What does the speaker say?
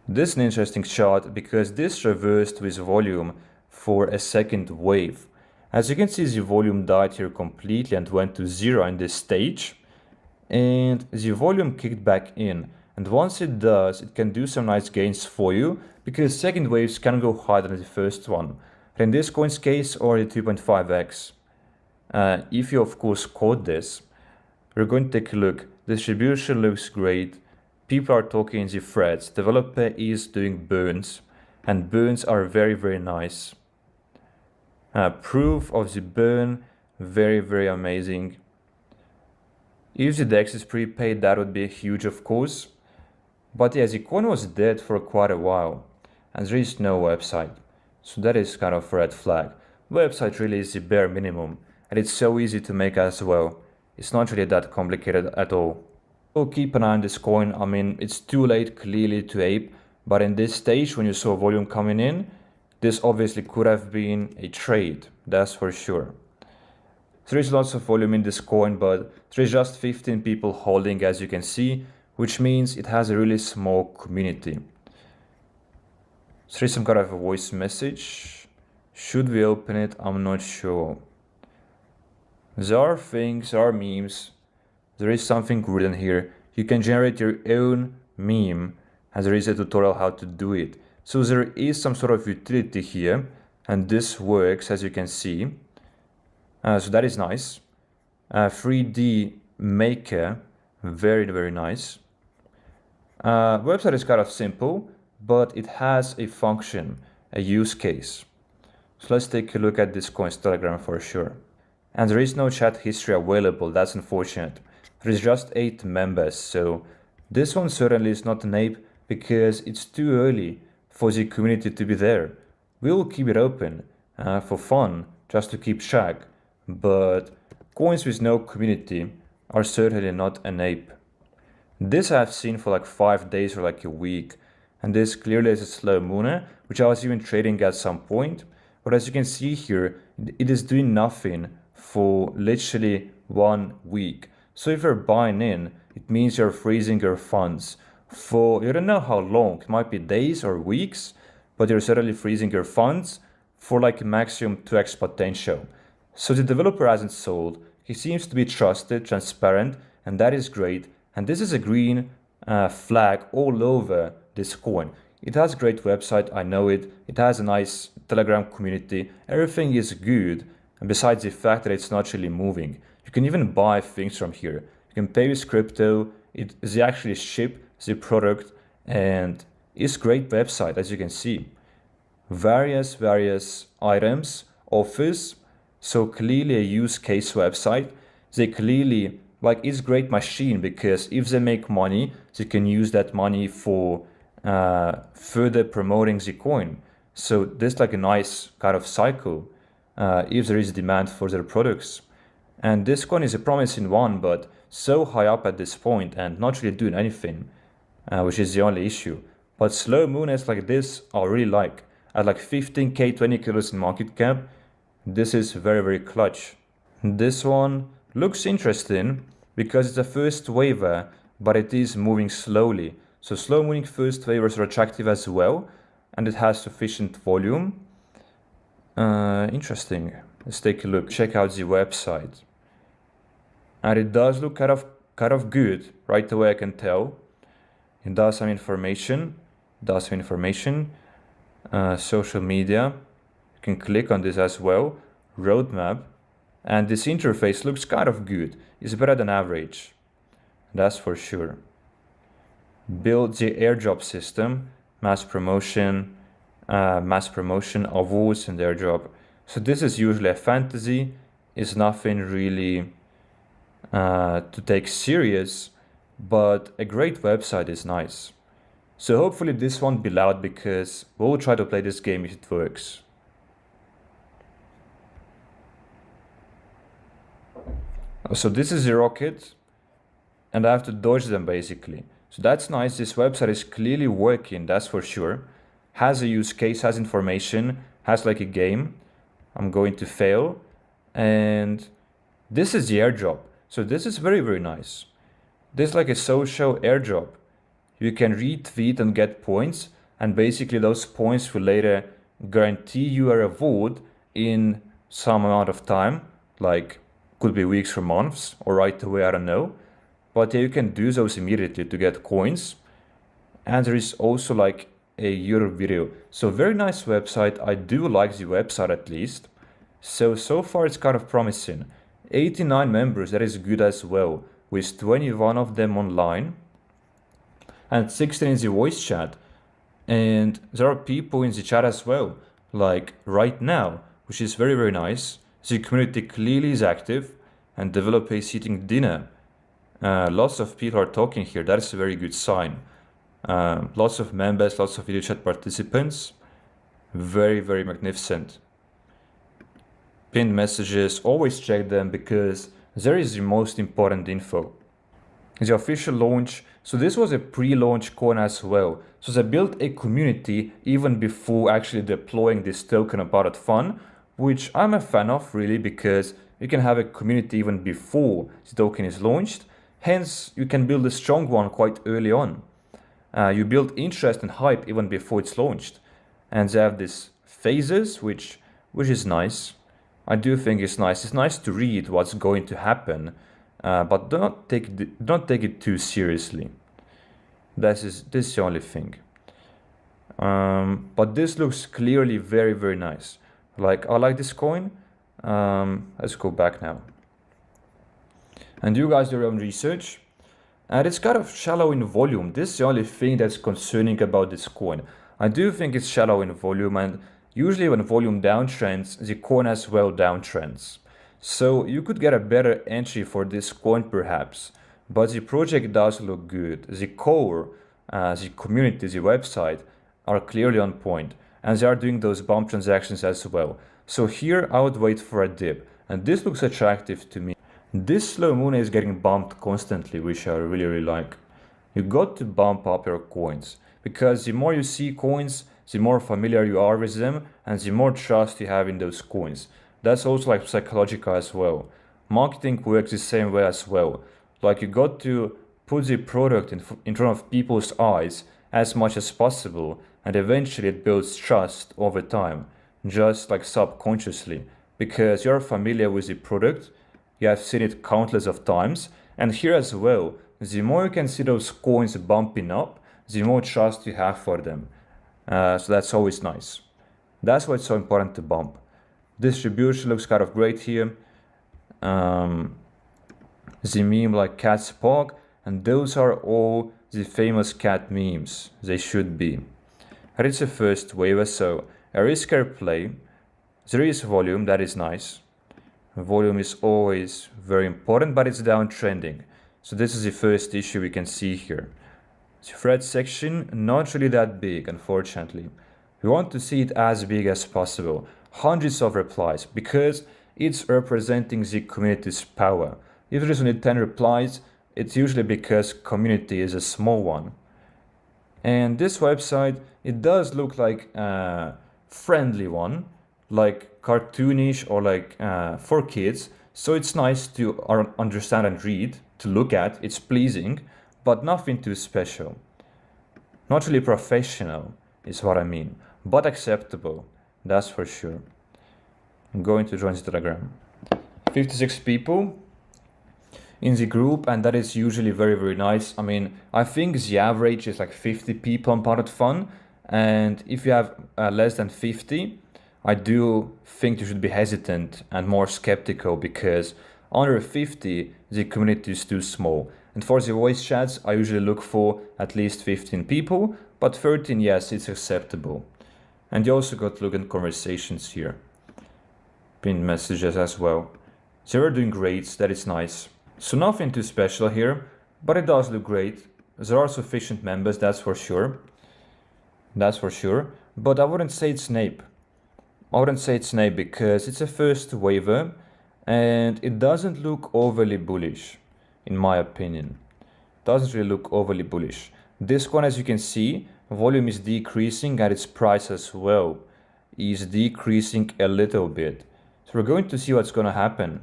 This is an interesting chart because this reversed with volume for a second wave. As you can see, the volume died here completely and went to zero in this stage, and the volume kicked back in. And once it does, it can do some nice gains for you because second waves can go higher than the first one. In this coin's case, already 2.5x. If you of course caught this, we're going to take a look. Distribution looks great. People are talking in the threads. Developer is doing burns, and burns are very nice. Proof of the burn, very amazing. If the DEX is prepaid, that would be huge, of course. But yeah, the coin was dead for quite a while, and there is no website. So that is kind of a red flag. Website really is the bare minimum, and it's so easy to make as well. It's not really that complicated at all. So keep an eye on this coin. I mean, it's too late clearly to ape, but in this stage when you saw volume coming in, this obviously could have been a trade, that's for sure. There is lots of volume in this coin, but there is just 15 people holding, as you can see, which means it has a really small community. There is some kind of a voice message. Should we open it? I'm not sure. There are things, there are memes. There is something written here. You can generate your own meme, and there is a tutorial how to do it. So there is some sort of utility here, and this works, as you can see. So that is nice. 3D maker, very nice. Website is kind of simple, but it has a function, a use case. So let's take a look at this coin's Telegram for sure. And there is no chat history available, that's unfortunate. There is just 8 members, so this one certainly is not an ape because it's too early for the community to be there. We will keep it open for fun, just to keep track, but coins with no community are certainly not an ape. This I have seen for like 5 days or like a week, and this clearly is a slow mooner, which I was even trading at some point, but as you can see here, it is doing nothing for literally 1 week. So if you're buying in, it means you're freezing your funds for, you don't know how long, it might be days or weeks, but you're certainly freezing your funds for like a maximum 2x potential. So the developer hasn't sold, he seems to be trusted, transparent, and that is great. And this is a green flag all over this coin. It has a great website, I know it. It has a nice Telegram community. Everything is good. And besides the fact that it's not really moving. You can even buy things from here. You can pay with crypto. They actually ship the product, and it's a great website, as you can see. Various items, offers. So clearly a use case website. They clearly, like, it's a great machine because if they make money, they can use that money for further promoting the coin. So there's like a nice kind of cycle if there is demand for their products. And this coin is a promising one, but so high up at this point and not really doing anything, which is the only issue. But slow mooners like this I really like. At like 15k, 20 kilos in market cap, this is very clutch. This one looks interesting because it's a first waver, but it is moving slowly. So slow moving first wavers are attractive as well, and it has sufficient volume. Interesting. Let's take a look. Check out the website. And it does look kind of good. Right away I can tell. It does some information. Social media. You can click on this as well. Roadmap. And this interface looks kind of good. It's better than average. That's for sure. Build the airdrop system. Mass promotion, awards and airdrop. So this is usually a fantasy. It's nothing really to take serious, but a great website is nice. So hopefully this won't be loud because we'll try to play this game if it works. So this is the rocket, and I have to dodge them basically. So that's nice. This website is clearly working, that's for sure. Has a use case, has information, has like a game. I'm going to fail. And this is the airdrop. So this is very nice. This is like a social airdrop. You can retweet and get points. and basically those points will later guarantee you a reward in some amount of time, like could be weeks or months or right away, I don't know. But yeah, you can do those immediately to get coins. And there is also like a YouTube video. So very nice website. I do like the website at least. So far it's kind of promising. 89 members, that is good as well, with 21 of them online and 16 in the voice chat. And there are people in the chat as well, like right now, which is very, very nice. The community clearly is active and developers eating dinner. Lots of people are talking here. That is a very good sign. Lots of members, lots of video chat participants. Very, very magnificent. Pinned messages, always check them because there is the most important info. The official launch. So this was a pre-launch coin as well. So they built a community even before actually deploying this token on PUMP.FUN, which I'm a fan of really, because you can have a community even before the token is launched. Hence, you can build a strong one quite early on. You build interest and hype even before it's launched. And they have these phases, which is nice. I do think it's nice. It's nice to read what's going to happen, but do not take it too seriously. This is the only thing. But this looks clearly very, very nice. Like, I like this coin. Let's go back now. And you guys do your own research. And it's kind of shallow in volume. This is the only thing that's concerning about this coin. I do think it's shallow in volume, and usually when volume downtrends, the coin as well downtrends. So you could get a better entry for this coin perhaps. But the project does look good. The core, the community, the website are clearly on point. And they are doing those bump transactions as well. So here I would wait for a dip. And this looks attractive to me. This slow moon is getting bumped constantly, which I really, really like. You got to bump up your coins, because the more you see coins, the more familiar you are with them, and the more trust you have in those coins. That's also like psychological as well. Marketing works the same way as well. Like, you got to put the product in front of people's eyes as much as possible, and eventually it builds trust over time, just like subconsciously, because you're familiar with the product. You have seen it countless of times, and here as well, the more you can see those coins bumping up, the more trust you have for them. So that's always nice. That's why it's so important to bump. Distribution looks kind of great here. The meme like cat's paw, and those are all the famous cat memes. They should be. And it's a first waiver, so a riskier play. There is volume, that is nice. Volume is always very important, but it's downtrending. So this is the first issue we can see here. The thread section, not really that big, unfortunately. We want to see it as big as possible. Hundreds of replies, because it's representing the community's power. If there is only 10 replies, it's usually because community is a small one. And this website, it does look like a friendly one, like cartoonish or like for kids. So it's nice to understand and read, to look at. It's pleasing, but nothing too special. Not really professional is what I mean, but acceptable, that's for sure. I'm going to join the Telegram. 56 people in the group, and that is usually very, very nice. I mean, I think the average is like 50 people on PUMP.FUN, and if you have less than 50, I do think you should be hesitant and more skeptical, because under 50, the community is too small. And for the voice chats, I usually look for at least 15 people, but 13, yes, it's acceptable. And you also got to look at conversations here. Pinned messages as well. So we're doing great, that is nice. So nothing too special here, but it does look great. There are sufficient members, that's for sure. That's for sure. But I wouldn't say it's nape. I wouldn't say it's nape because it's a first waiver and it doesn't look overly bullish, in my opinion. Doesn't really look overly bullish. This one, as you can see, volume is decreasing and its price as well is decreasing a little bit. So we're going to see what's going to happen.